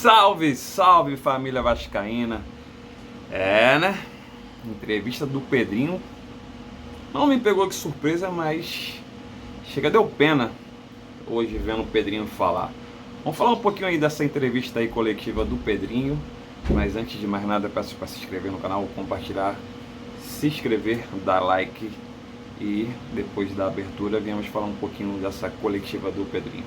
Salve, salve família vascaína. Né? Entrevista do Pedrinho. Não me pegou de surpresa, mas deu pena hoje vendo o Pedrinho falar. Vamos falar um pouquinho aí dessa entrevista aí coletiva do Pedrinho. Mas antes de mais nada, peço para se inscrever no canal, compartilhar, se inscrever, dar like. E depois da abertura viemos falar um pouquinho dessa coletiva do Pedrinho.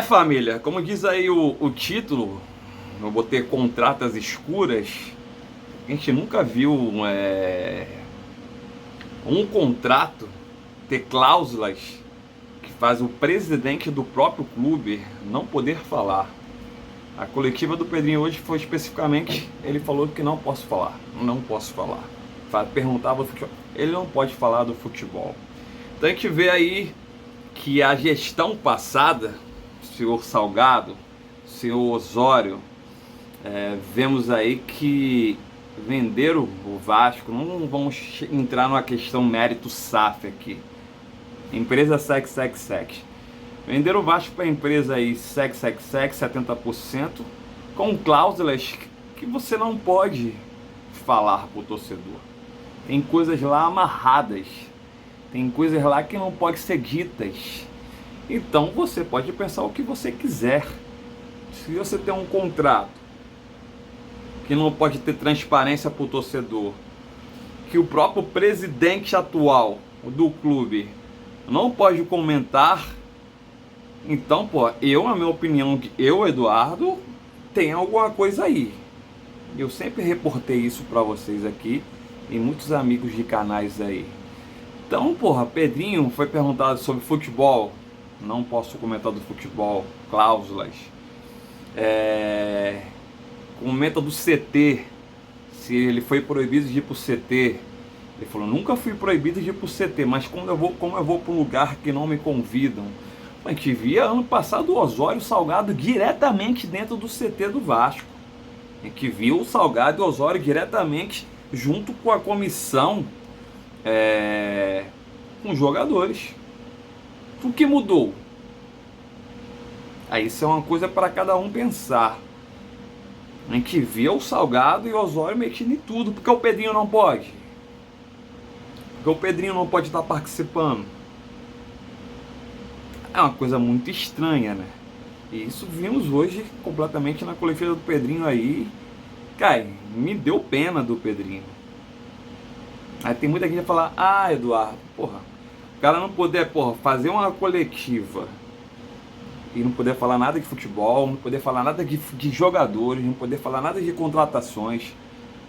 Família, como diz aí o título, eu botei contratas escuras. A gente nunca viu um contrato ter cláusulas que faz o presidente do próprio clube não poder falar. A coletiva do Pedrinho hoje foi especificamente, ele falou que não posso falar. Perguntava do futebol, ele não pode falar do futebol. Então a gente vê aí que a gestão passada, senhor Salgado, senhor Osório, vemos aí que venderam o Vasco. Não vamos entrar numa questão mérito SAF aqui. Empresa SEC. Venderam o Vasco para a empresa aí SEC 70%, com cláusulas que você não pode falar para o torcedor. Tem coisas lá amarradas, tem coisas lá que não podem ser ditas. Então você pode pensar o que você quiser. Se você tem um contrato que não pode ter transparência para o torcedor, que o próprio presidente atual do clube não pode comentar, então, na minha opinião, Eduardo, tem alguma coisa aí. Eu sempre reportei isso para vocês aqui e muitos amigos de canais aí. Então, Pedrinho foi perguntado sobre futebol. Não posso comentar do futebol, cláusulas. Comenta do CT, se ele foi proibido de ir pro CT. Ele falou, nunca fui proibido de ir pro CT, mas como eu vou para um lugar que não me convidam. A gente via ano passado o Osório e o Salgado diretamente dentro do CT do Vasco. A gente viu o Salgado e o Osório diretamente junto com a comissão, com os jogadores. O que mudou? Aí isso é uma coisa para cada um pensar. A gente vê o Salgado e o Osório mexendo em tudo. Porque o Pedrinho não pode? Porque o Pedrinho não pode estar participando? É uma coisa muito estranha, né? E isso vimos hoje completamente na coletiva do Pedrinho aí. Cara, me deu pena do Pedrinho. Aí tem muita gente que vai falar, Eduardo, o cara não poder, fazer uma coletiva e não poder falar nada de futebol, não poder falar nada de jogadores, não poder falar nada de contratações,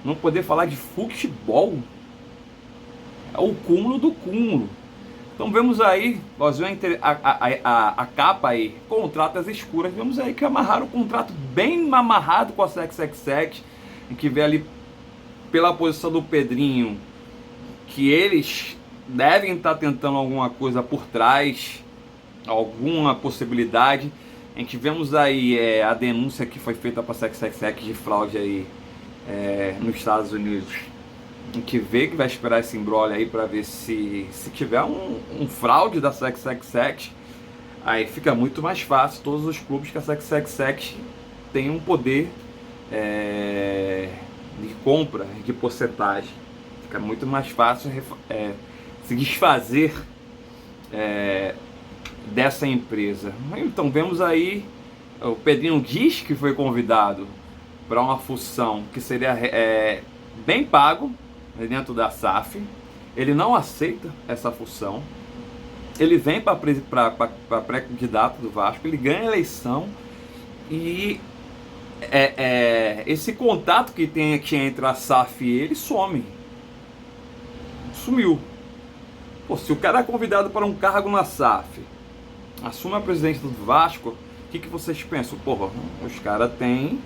não poder falar de futebol, é o cúmulo do cúmulo. Então vemos aí, a capa aí, contratas escuras, vemos aí que amarraram o contrato bem amarrado com a SEC, em que vê ali pela posição do Pedrinho, que eles devem estar tentando alguma coisa por trás, alguma possibilidade. A gente vemos aí a denúncia que foi feita para a SEC de fraude aí nos Estados Unidos. A gente vê que vai esperar esse imbróglio aí para ver se tiver um fraude da SEC, aí fica muito mais fácil todos os clubes que a SEC tem um poder de compra, de porcentagem. Fica muito mais fácil se desfazer dessa empresa. Então vemos aí, o Pedrinho diz que foi convidado para uma função que seria bem pago dentro da SAF. Ele não aceita essa função. Ele vem para pré-candidato do Vasco, ele ganha a eleição e esse contato que tinha entre a SAF e ele sumiu. Se o cara é convidado para um cargo na SAF, assume a presidência do Vasco, o que vocês pensam? Os caras têm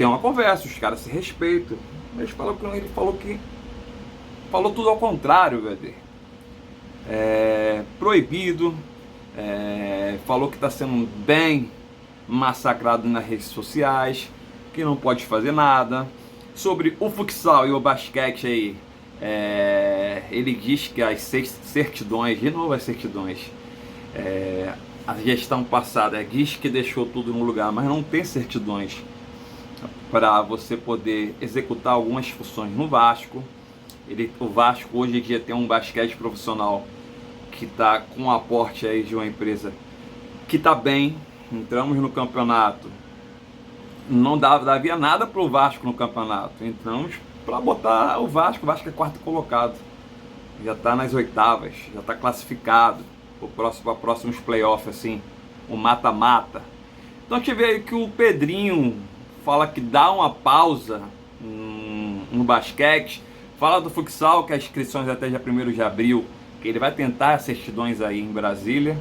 uma conversa, os caras se respeitam. Ele falou tudo ao contrário, velho. Proibido, falou que está sendo bem massacrado nas redes sociais, que não pode fazer nada. Sobre o futsal e o basquete aí, ele diz que as certidões, de novo as certidões, a gestão passada diz que deixou tudo no lugar, mas não tem certidões para você poder executar algumas funções no Vasco. O Vasco hoje em dia tem um basquete profissional que está com um aporte aí de uma empresa que está bem. Entramos no campeonato, não davia nada para o Vasco no campeonato, entramos para botar o Vasco é quarto colocado, já está nas oitavas, já está classificado para próximos playoffs, assim, o mata-mata. Então a gente vê aí que o Pedrinho fala que dá uma pausa no basquete, fala do futsal, que as inscrições até dia 1º de abril, que ele vai tentar as certidões aí em Brasília.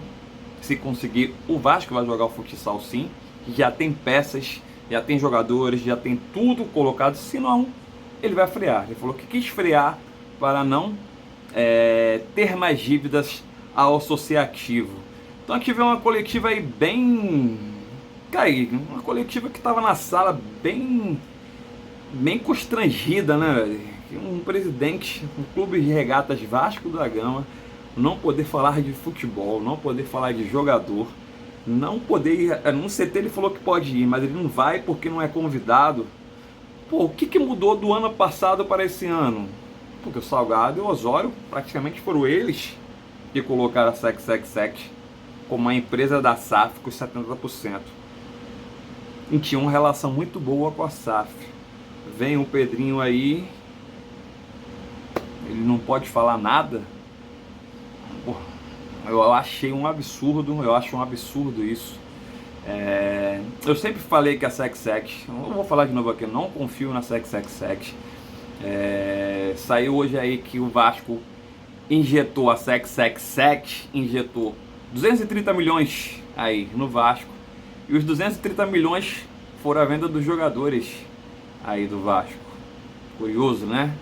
Se conseguir, o Vasco vai jogar o futsal sim, já tem peças, já tem jogadores, já tem tudo colocado, senão ele vai frear. Ele falou que quis frear para não ter mais dívidas ao associativo. Então a gente vê uma coletiva aí bem... Cara, uma coletiva que estava na sala bem constrangida, né? Um presidente, um clube de regatas Vasco da Gama, não poder falar de futebol, não poder falar de jogador, não poder ir. No CT ele falou que pode ir, mas ele não vai porque não é convidado. Pô, o que mudou do ano passado para esse ano? Porque o Salgado e o Osório praticamente foram eles que colocaram a SEC como a empresa da SAF com 70%. E tinha uma relação muito boa com a SAF. Vem o Pedrinho aí, ele não pode falar nada. Eu achei um absurdo, eu acho um absurdo isso. Eu sempre falei que a SEC, eu vou falar de novo aqui, eu não confio na SEC. Saiu hoje aí que o Vasco injetou a SEC, injetou 230 milhões aí no Vasco, e os 230 milhões foram a venda dos jogadores aí do Vasco. Curioso, né?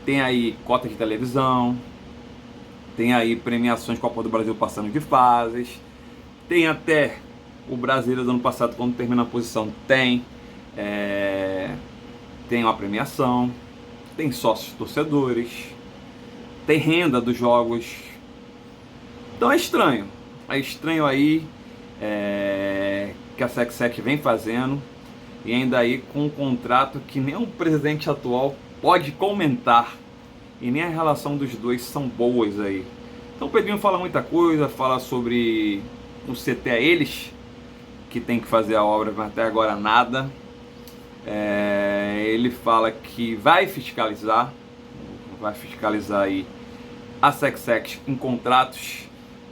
Tem aí cota de televisão, tem aí premiações Copa do Brasil passando de fases, tem até o Brasileiro do ano passado, quando termina a posição, tem uma premiação, tem sócios torcedores, tem renda dos jogos. Então é estranho aí que a SEC vem fazendo, e ainda aí com um contrato que nem o presidente atual pode comentar, e nem a relação dos dois são boas aí. Então o Pedrinho fala muita coisa, fala sobre o CT, eles que tem que fazer a obra, mas até agora nada. Ele fala que vai fiscalizar aí a SEC em contratos,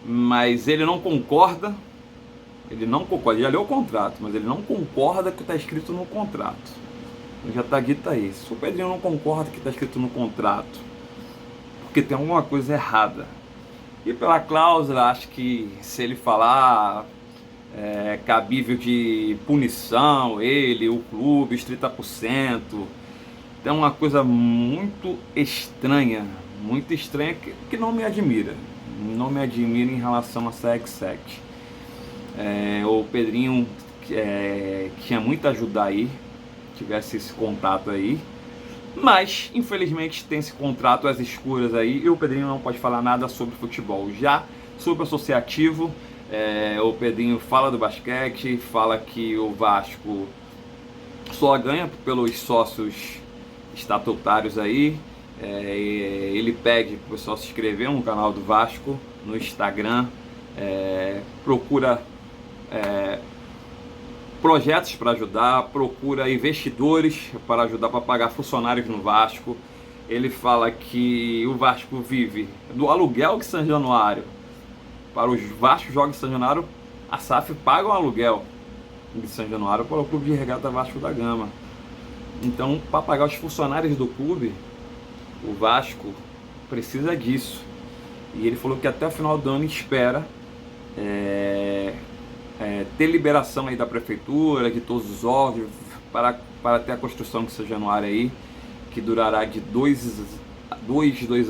mas ele não concorda. Ele já leu o contrato, mas ele não concorda com o que está escrito no contrato. Já está dito aí. Se o Pedrinho não concorda com o que está escrito no contrato, porque tem alguma coisa errada. E pela cláusula, acho que se ele falar cabível de punição, ele, o clube, os 30%. Então é uma coisa muito estranha que não me admira. Não me admira em relação a SEC. O Pedrinho tinha muito a ajudar aí, tivesse esse contato aí, mas infelizmente tem esse contrato às escuras aí, e o Pedrinho não pode falar nada sobre futebol. Já sobre o associativo, o Pedrinho fala do basquete, fala que o Vasco só ganha pelos sócios estatutários aí. Ele pede para o pessoal se inscrever no canal do Vasco no Instagram, procura projetos para ajudar, procura investidores para ajudar para pagar funcionários no Vasco. Ele fala que o Vasco vive do aluguel de São Januário. Para os Vasco jogos de São Januário, a SAF paga o aluguel de São Januário para o Clube de Regata Vasco da Gama. Então, para pagar os funcionários do clube, o Vasco precisa disso. E ele falou que até o final do ano espera ter liberação aí da prefeitura, de todos os órgãos, para ter a construção de São Januário aí, que durará de 2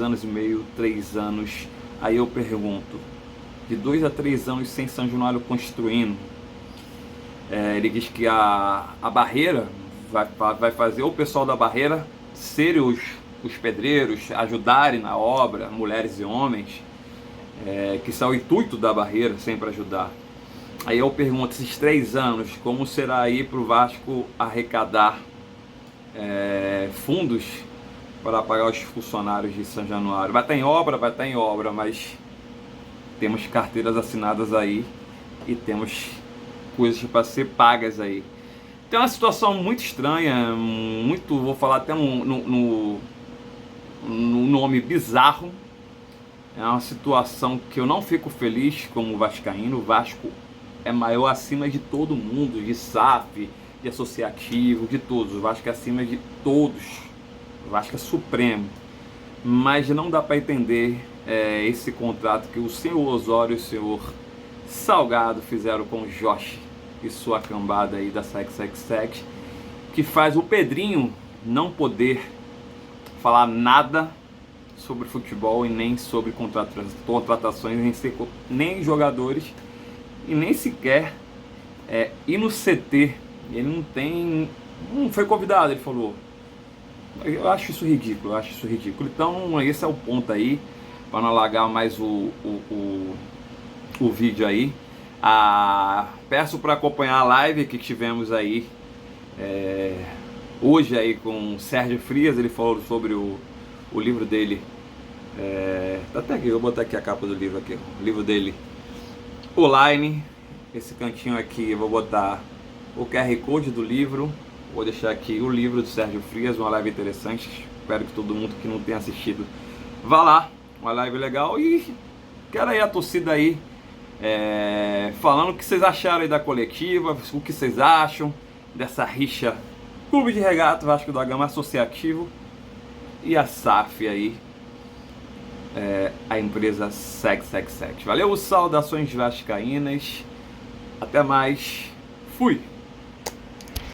anos e meio, 3 anos. Aí eu pergunto, de 2 a 3 anos sem São Januário construindo, ele diz que a barreira vai fazer o pessoal da barreira serem os pedreiros, ajudarem na obra, mulheres e homens, que são o intuito da barreira, sempre ajudar. Aí eu pergunto, esses 3 anos, como será aí para o Vasco arrecadar fundos para pagar os funcionários de São Januário? Vai estar em obra, mas temos carteiras assinadas aí e temos coisas para ser pagas aí. Tem uma situação muito estranha, vou falar até no nome bizarro. É uma situação que eu não fico feliz como vascaíno. O Vasco é maior acima de todo mundo, de SAF, de associativo, de todos. O Vasco é acima de todos. O Vasco é supremo. Mas não dá para entender esse contrato que o senhor Osório e o senhor Salgado fizeram com o Josh e sua cambada aí da Sex, que faz o Pedrinho não poder falar nada sobre futebol e nem sobre contratações, nem jogadores, e nem sequer ir no CT. Ele não foi convidado, ele falou. Eu acho isso ridículo, Então esse é o ponto aí, para não alargar mais o vídeo aí. Peço para acompanhar a live que tivemos aí hoje aí com o Sérgio Frias. Ele falou sobre o livro dele. Até aqui, eu vou botar aqui a capa do livro aqui, o livro dele online. Esse cantinho aqui eu vou botar o QR Code do livro. Vou deixar aqui o livro do Sérgio Frias, uma live interessante. Espero que todo mundo que não tenha assistido vá lá, uma live legal. E quero aí a torcida aí falando o que vocês acharam aí da coletiva, o que vocês acham dessa rixa Clube de Regata Vasco da Gama associativo e a SAF aí, a empresa Sex. Valeu, saudações vascaínas, até mais, fui!